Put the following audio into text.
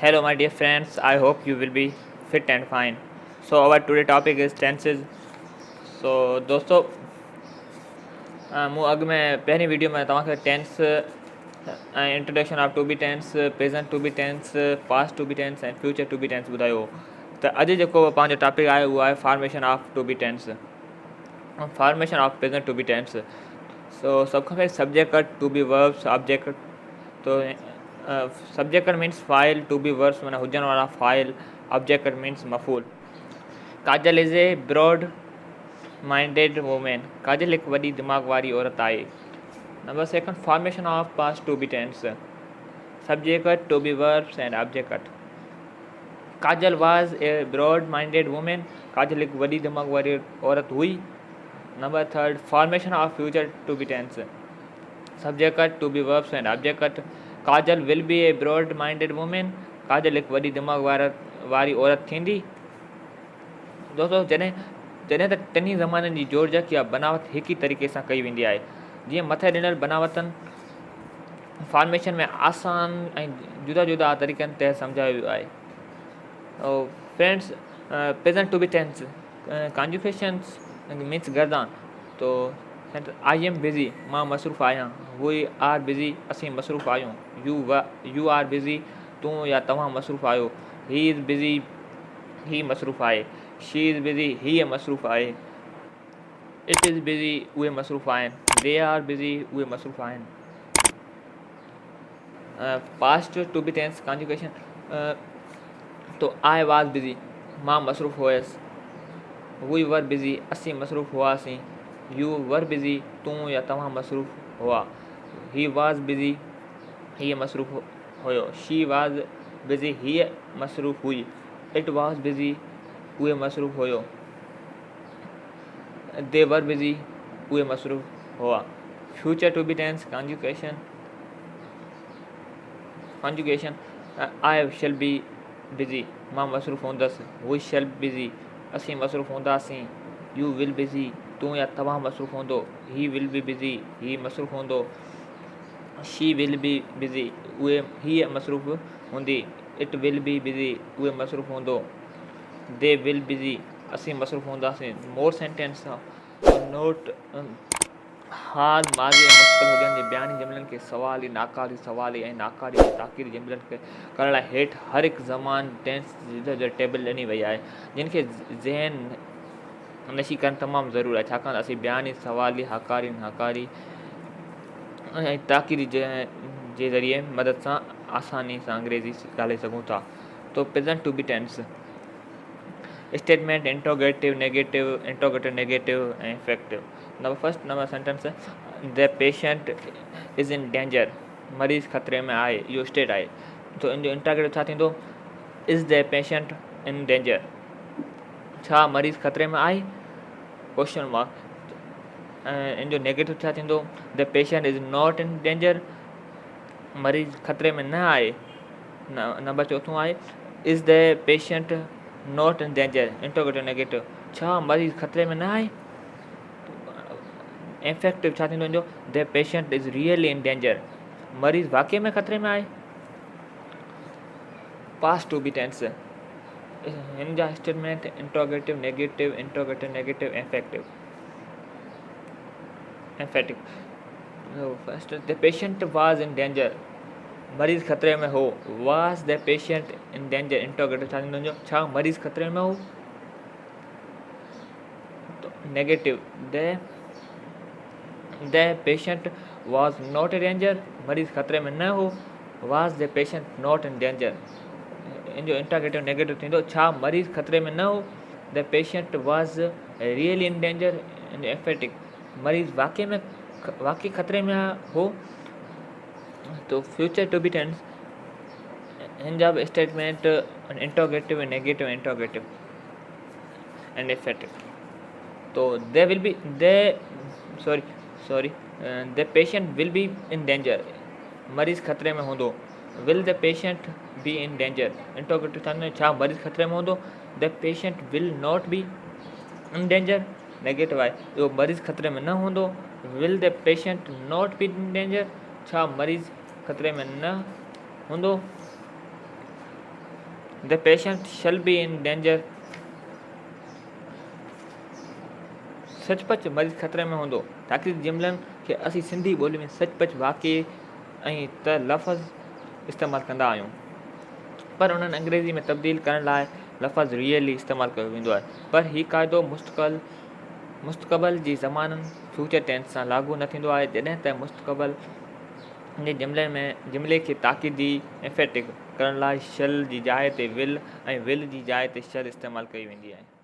Hello, my dear friends. I hope you will be fit and fine. So, our today topic is tenses. So, दोस्तों मूं अॻु में पहिरीं video में तव्हांखे टेंस ऐं introduction of to be tense, present to be tense, past to be tense ऐं future to be tense ॿुधायो हो। त अॼु जेको पंहिंजो टॉपिक आहे उहो आहे formation of to be tense, formation of present to be tense. So सब खां पहिरीं subject to be verbs object. तो सब्जेक्ट मीन्स फाइल, टू बी वर्ब्स माना हुजण वारा फाइल, ऑब्जेक्ट मीन्स मफूल। Kajal is a broad minded women. Kajal एक वॾी दिमाग़ वारी औरत आहे। Number second, formation of past to be tense, subject to be verbs and object. Kajal was a broad minded women. Kajal एक वॾी दिमाग़ वारी औरत हुई। Number third, formation of future to be tense, subject to be verbs and object. Kajal will be a broad minded women. Kajal एक वॾी दिमाग़ वारी औरत थींदी। दोस्तों जॾहिं जॾहिं त टिनी ज़माननि जी जोड़जक या बनावट हिक ई तरीक़े सां कई वेंदी आहे। जीअं मथे ॾिनल बनावटनि फॉर्मेशन में आसान ऐं जुदा जुदा तरीक़नि ते सम्झायो वियो आहे। Friends, present to be tense conjugations means गर्दान। तो आई एम बिज़ी, मां मसरूफ़ आहियां। वी आर बिज़ी, असीं मसरूफ़ आहियूं। यू आर बिज़ी, तूं या तव्हां मसरूफ़ आहियो। ही इज़ बिज़ी, ही मसरूफ़ आहे। शी इज़ बिज़ी, हीअ मसरूफ़ आहे। इट इज़ बिज़ी, उहे मसरूफ़ आहिनि। दे आर बिज़ी, उहे मसरूफ़ आहिनि। Past to be tense conjugation, तो आई वाज बिज़ी, मां मसरूफ़ हुयसि। वी वर बिज़ी, असीं मसरूफ़ हुआसीं। यू वर बिज़ी, तूं या तव्हां मसरूफ़ हुआ। ही वाज़ बिज़ी, हीअ मसरूफ़ हुयो। शी वाज़ बिज़ी, हीअ मसरूफ़ हुई। इट वाज़ बिज़ी, उहे मसरूफ़ हुयो। दे वर बिज़ी, उहे मसरूफ़ हुआ। Future to be tense conjugation, I shall be busy, मां मसरूफ़ हूंदसि। वी शैल बिज़ी, असीं मसरूफ़ हूंदासीं। यू विल बिज़ी, तूं या तव्हां मसरूफ़ हूंदो। ही विल बी बिज़ी, ही मसरूफ़ हूंदो। शी विल बी बिज़ी, हीअ मसरूफ़ हूंदी। इट विल बी बिज़ी, उहे मसरूफ़ हूंदो। दे विल बिज़ी, असीं मसरूफ़ हूंदासीं। मोर सेंटेंस नोट हाल, माज़ी ऐं मुस्तक़बिल हुजनि जे बयानी जुमिलनि खे सवाली, नाकारी सवाली ऐं नाकारी ताकीदी जुमिलनि खे करण लाइ हेठि हर हिकु ज़मान टेंस जो टेबल ॾिनी वई आहे, जिन खे ज़हन नशी करणु तमामु ज़रूरी आहे। छाकाणि असीं बयानी, सवाली, हकारी, नाकारी ऐं ताकीदी जे ज़रिए मदद सां आसानी सां अंग्रेज़ी ॻाल्हाए सघूं था। तो present to be tense statement interrogative, negative ऐं effective. Number sentence, the patient is in danger, मरीज़ ख़तरे में आहे। इहो स्टेट आहे। तो इन जो इंट्रोगेटिव छा थींदो? Is the patient in danger, छा मरीज़ ख़तरे में आहे? Question mark. इन जो नेगेटिव छा थींदो? The patient is not in danger, मरीज़ ख़तरे में न आहे। नंबर चौथों आहे, is the patient not in danger, interrogative negative, छा मरीज़ ख़तरे में न आहे? इफेक्टिव छा थींदो? इनजो the patient is really in danger, मरीज़ वाक़ई में ख़तरे में आहे। पास्ट टू बी टेंस, हिन जा statement interrogative negative, effective. First, the patient was in danger, मरीज़ ख़तरे में हो। Was the patient in danger, interrogative छा थींदो? छा मरीज़ ख़तरे में हो? तो negative, the patient was not in danger, मरीज़ ख़तरे में न हो। Was the patient not in danger, इन जो इंट्रोगेटिव नेगेटिव थींदो, छा मरीज़ ख़तरे में न हो। The patient was really in danger, इन जो एम्फेटिक, मरीज़ वाकई ख़तरे में हो। तो फ्यूचर टू बी टेंस, इन जा बि statement interrogative, negative, and effective. तो they will be the patient will be in danger, मरीज़ ख़तरे में हूंदो। Will the patient be in danger, interrogative थींदो, छा मरीज़ ख़तरे में हूंदो। The patient will not be in danger, negative आहे, इहो मरीज़ ख़तरे में न हूंदो। Will the patient not be in danger, छा मरीज़ ख़तरे में न हूंदो। The patient shall be in danger, सचपच मरीज़ ख़तरे में हूंदो। ताक़ीद जुमलनि खे असीं सिंधी ॿोली में सचपच वाक़ई ऐं त लफ़्ज़ इस्तेमालु कंदा आहियूं, पर उन्हनि अंग्रेज़ी में तब्दील करण लाइ लफ़्ज़ रियली इस्तेमालु कयो वेंदो आहे। पर हीउ क़ाइदो मुस्तक़बिल जी ज़माननि फ्यूचर टेंस सां लाॻू न थींदो आहे, जॾहिं त मुस्तक़बिल जे जुमिले खे ताक़ीदी एम्फेटिक करण लाइ शल जी जाइ ते विल ऐं विल जी जाइ ते शल इस्तेमालु कई वेंदी आहे।